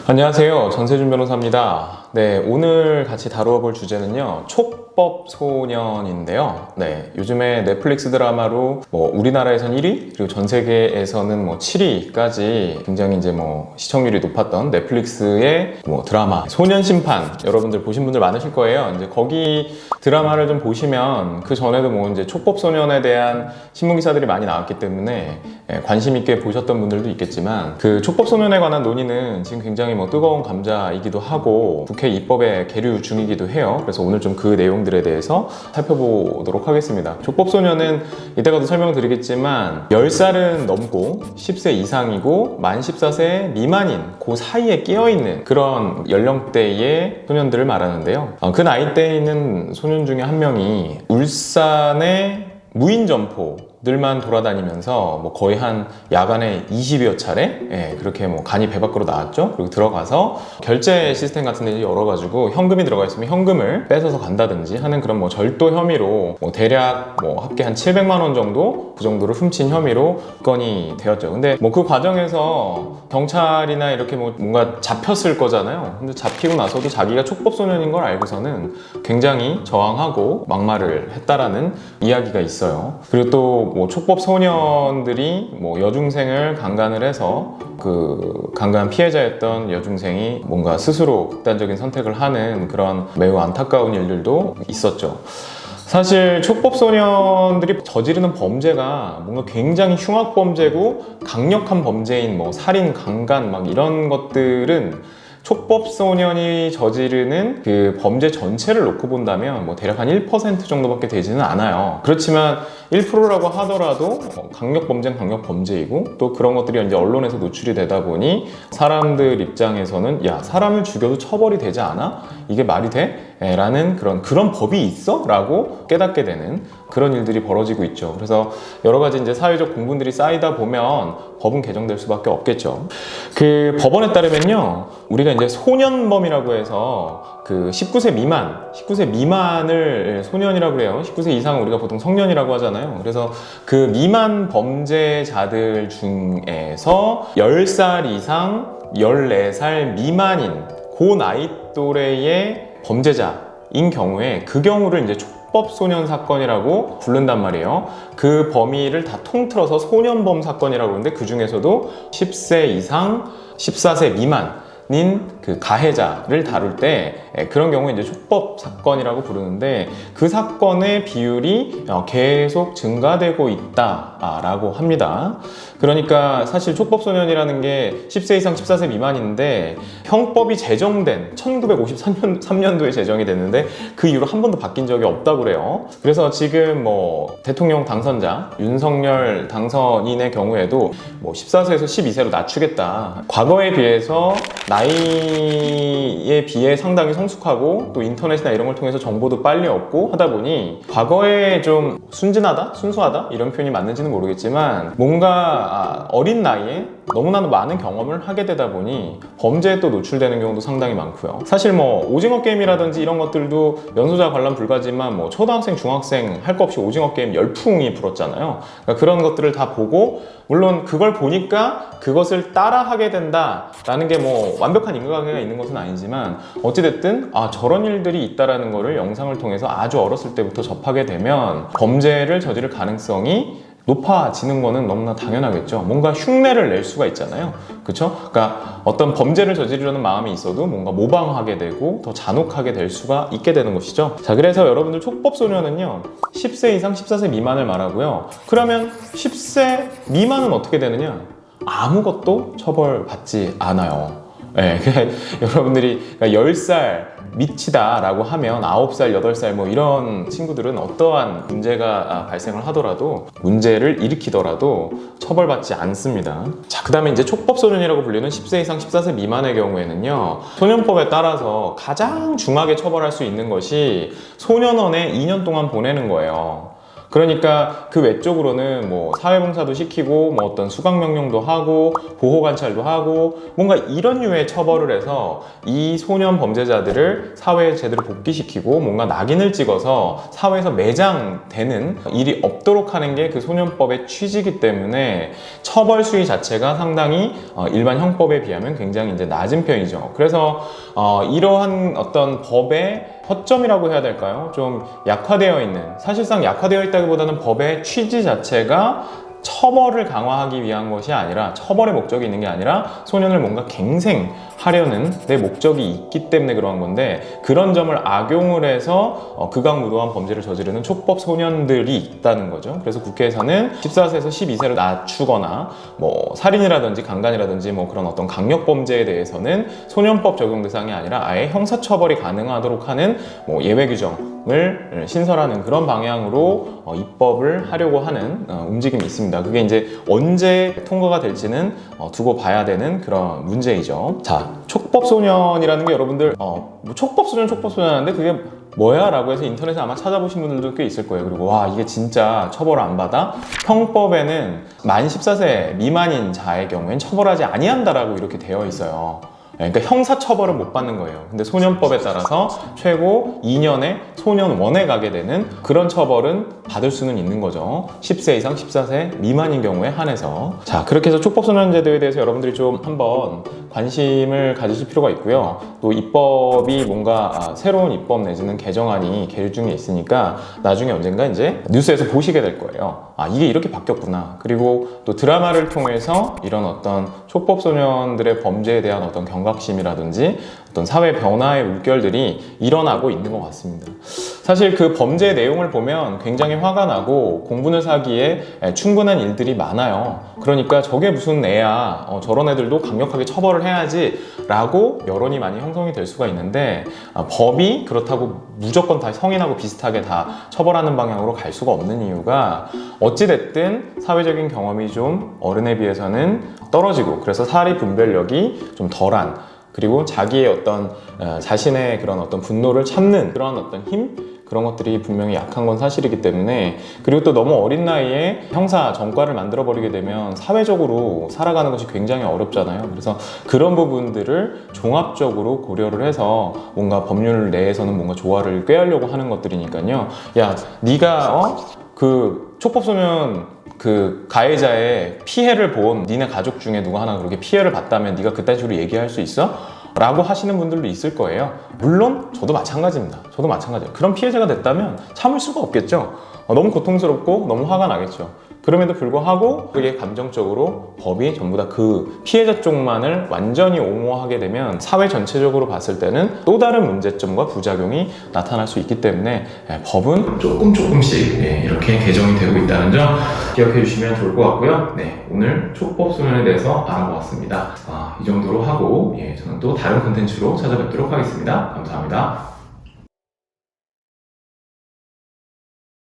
안녕하세요. 전세준 변호사입니다. 네, 오늘 같이 다루어 볼 주제는요, 촉법소년인데요. 네, 요즘에 넷플릭스 드라마로 우리나라에선 1위, 그리고 전 세계에서는 7위까지 굉장히 시청률이 높았던 넷플릭스의 드라마 소년심판, 여러분들 보신 분들 많으실 거예요. 이제 거기 드라마를 좀 보시면 그 전에도 이제 촉법소년에 대한 신문기사들이 많이 나왔기 때문에 관심 있게 보셨던 분들도 있겠지만, 그 촉법소년에 관한 논의는 지금 굉장히 뜨거운 감자이기도 하고 국회 입법에 계류 중이기도 해요. 그래서 오늘 좀 그 내용들에 대해서 살펴보도록 하겠습니다. 촉법소년은 이따가도 설명을 드리겠지만 10살은 넘고 10세 이상이고 만 14세 미만인 그 사이에 끼어있는 그런 연령대의 소년들을 말하는데요. 그 나이대에 있는 소년 중에 한 명이 울산의 무인점포들만 돌아다니면서 거의 한 야간에 20여 차례 그렇게 간이 배 밖으로 나왔죠. 그리고 들어가서 결제 시스템 같은 데 열어가지고 현금이 들어가 있으면 현금을 뺏어서 간다든지 하는 그런 절도 혐의로 대략 합계 한 700만 원 정도 그 정도를 훔친 혐의로 건이 되었죠. 근데 그 과정에서 경찰이나 이렇게 뭔가 잡혔을 거잖아요. 근데 잡히고 나서도 자기가 촉법소년인 걸 알고서는 굉장히 저항하고 막말을 했다라는 이야기가 있어요. 그리고 또 촉법소년들이 여중생을 강간을 해서 그 강간 피해자였던 여중생이 뭔가 스스로 극단적인 선택을 하는 그런 매우 안타까운 일들도 있었죠. 사실 촉법소년들이 저지르는 범죄가 뭔가 굉장히 흉악범죄고 강력한 범죄인 살인, 강간 이런 것들은 촉법소년이 저지르는 그 범죄 전체를 놓고 본다면 대략 한 1% 정도밖에 되지는 않아요. 그렇지만 1%라고 하더라도 강력범죄는 강력범죄이고, 또 그런 것들이 이제 언론에서 노출이 되다 보니 사람들 입장에서는 야, 사람을 죽여도 처벌이 되지 않아? 이게 말이 돼? 라는 그런 법이 있어? 라고 깨닫게 되는 그런 일들이 벌어지고 있죠. 그래서 여러 가지 이제 사회적 공분들이 쌓이다 보면 법은 개정될 수밖에 없겠죠. 그 법원에 따르면요, 우리가 이제 소년범이라고 해서 그 19세 미만을 소년이라고 그래요. 19세 이상은 우리가 보통 성년이라고 하잖아요. 그래서 그 미만 범죄자들 중에서 10살 이상 14살 미만인 그 나이 또래의 범죄자인 경우에 그 경우를 이제 촉법소년 사건이라고 부른단 말이에요. 그 범위를 다 통틀어서 소년범 사건이라고 그러는데, 그 중에서도 10세 이상 14세 미만인 그 가해자를 다룰 때 그런 경우에 이제 촉법 사건이라고 부르는데, 그 사건의 비율이 계속 증가되고 있다라고 합니다. 그러니까 사실 촉법소년이라는 게 10세 이상 14세 미만인데 형법이 제정된 1953년도에 제정이 됐는데 그 이후로 한 번도 바뀐 적이 없다고 그래요. 그래서 지금 대통령 당선자 윤석열 당선인의 경우에도 14세에서 12세로 낮추겠다. 과거에 비해서 나이에 비해 상당히 성숙하고 또 인터넷이나 이런 걸 통해서 정보도 빨리 얻고 하다 보니 과거에 좀 순진하다? 순수하다? 이런 표현이 맞는지는 모르겠지만 뭔가 어린 나이에 너무나도 많은 경험을 하게 되다 보니 범죄에 또 노출되는 경우도 상당히 많고요. 사실 오징어 게임이라든지 이런 것들도 연소자 관람 불가지만 초등학생, 중학생 할 거 없이 오징어 게임 열풍이 불었잖아요. 그러니까 그런 것들을 다 보고, 물론 그걸 보니까 그것을 따라 하게 된다라는 게 완벽한 인과관계가 있는 것은 아니지만, 어찌됐든 저런 일들이 있다라는 거를 영상을 통해서 아주 어렸을 때부터 접하게 되면 범죄를 저지를 가능성이 높아지는 거는 너무나 당연하겠죠. 뭔가 흉내를 낼 수가 있잖아요. 그쵸? 그러니까 어떤 범죄를 저지르려는 마음이 있어도 뭔가 모방하게 되고 더 잔혹하게 될 수가 있게 되는 것이죠. 자, 그래서 여러분들 촉법소년은요 10세 이상 14세 미만을 말하고요. 그러면 10세 미만은 어떻게 되느냐? 아무것도 처벌받지 않아요. 네, 여러분들이 10살 미치다라고 하면 9살, 8살 이런 친구들은 어떠한 문제가 발생을 하더라도, 문제를 일으키더라도 처벌받지 않습니다. 자, 그 다음에 이제 촉법소년이라고 불리는 10세 이상 14세 미만의 경우에는요, 소년법에 따라서 가장 중하게 처벌할 수 있는 것이 소년원에 2년 동안 보내는 거예요. 그러니까 그 외적으로는 뭐 사회봉사도 시키고 뭐 어떤 수강명령도 하고 보호관찰도 하고 뭔가 이런 류의 처벌을 해서 이 소년 범죄자들을 사회에 제대로 복귀시키고 뭔가 낙인을 찍어서 사회에서 매장되는 일이 없도록 하는 게 그 소년법의 취지이기 때문에 처벌 수위 자체가 상당히 일반 형법에 비하면 굉장히 이제 낮은 편이죠. 그래서 이러한 어떤 법의 허점이라고 해야 될까요? 좀 약화되어 있는, 사실상 약화되어 있다기보다는 법의 취지 자체가 처벌을 강화하기 위한 것이 아니라, 처벌의 목적이 있는 게 아니라 소년을 뭔가 갱생하려는 내 목적이 있기 때문에 그러한 건데, 그런 점을 악용을 해서 극악무도한 범죄를 저지르는 촉법 소년들이 있다는 거죠. 그래서 국회에서는 14세에서 12세로 낮추거나 뭐 살인이라든지 강간이라든지 뭐 그런 어떤 강력범죄에 대해서는 소년법 적용 대상이 아니라 아예 형사처벌이 가능하도록 하는 뭐 예외 규정을 신설하는 그런 방향으로 입법을 하려고 하는 움직임이 있습니다. 그게 이제 언제 통과가 될지는 두고 봐야 되는 그런 문제이죠. 자, 촉법소년이라는 게 여러분들 뭐 촉법소년 하는데 그게 뭐야? 라고 해서 인터넷에 아마 찾아보신 분들도 꽤 있을 거예요. 그리고 와, 이게 진짜 처벌을 안 받아? 형법에는 만 14세 미만인 자의 경우엔 처벌하지 아니한다라고 이렇게 되어 있어요. 그러니까 형사처벌을 못 받는 거예요. 근데 소년법에 따라서 최고 2년의 소년원에 가게 되는 그런 처벌은 받을 수는 있는 거죠. 10세 이상 14세 미만인 경우에 한해서. 자, 그렇게 해서 촉법소년제도에 대해서 여러분들이 좀 한번 관심을 가지실 필요가 있고요. 또 입법이 뭔가 새로운 입법 내지는 개정안이 계류 중에 있으니까 나중에 언젠가 이제 뉴스에서 보시게 될 거예요. 아, 이게 이렇게 바뀌었구나. 그리고 또 드라마를 통해서 이런 어떤 촉법소년들의 범죄에 대한 어떤 경각심이라든지 어떤 사회 변화의 물결들이 일어나고 있는 것 같습니다. 사실 그 범죄 내용을 보면 굉장히 화가 나고 공분을 사기에 충분한 일들이 많아요. 그러니까 저게 무슨 애야, 저런 애들도 강력하게 처벌을 해야지 라고 여론이 많이 형성이 될 수가 있는데, 법이 그렇다고 무조건 다 성인하고 비슷하게 다 처벌하는 방향으로 갈 수가 없는 이유가, 어찌됐든 사회적인 경험이 좀 어른에 비해서는 떨어지고, 그래서 사리 분별력이 좀 덜한, 그리고 자기의 어떤 자신의 그런 어떤 분노를 참는 그런 어떤 힘, 그런 것들이 분명히 약한 건 사실이기 때문에, 그리고 또 너무 어린 나이에 형사 전과를 만들어 버리게 되면 사회적으로 살아가는 것이 굉장히 어렵잖아요. 그래서 그런 부분들을 종합적으로 고려를 해서 뭔가 법률 내에서는 뭔가 조화를 꾀하려고 하는 것들이니까요. 야, 네가 그 촉법소년 그 가해자의 피해를 본 니네 가족 중에 누가 하나 그렇게 피해를 봤다면 네가 그딴 식으로 얘기할 수 있어? 라고 하시는 분들도 있을 거예요. 물론 저도 마찬가지입니다. 저도 마찬가지예요. 그런 피해자가 됐다면 참을 수가 없겠죠. 너무 고통스럽고 너무 화가 나겠죠. 그럼에도 불구하고 그게 감정적으로 법이 전부 다 그 피해자 쪽만을 완전히 옹호하게 되면 사회 전체적으로 봤을 때는 또 다른 문제점과 부작용이 나타날 수 있기 때문에 법은 조금씩 이렇게 개정이 되고 있다는 점 기억해 주시면 좋을 것 같고요. 네, 오늘 촉법소년에 대해서 알아보았습니다. 이 정도로 하고 저는 또 다른 콘텐츠로 찾아뵙도록 하겠습니다. 감사합니다.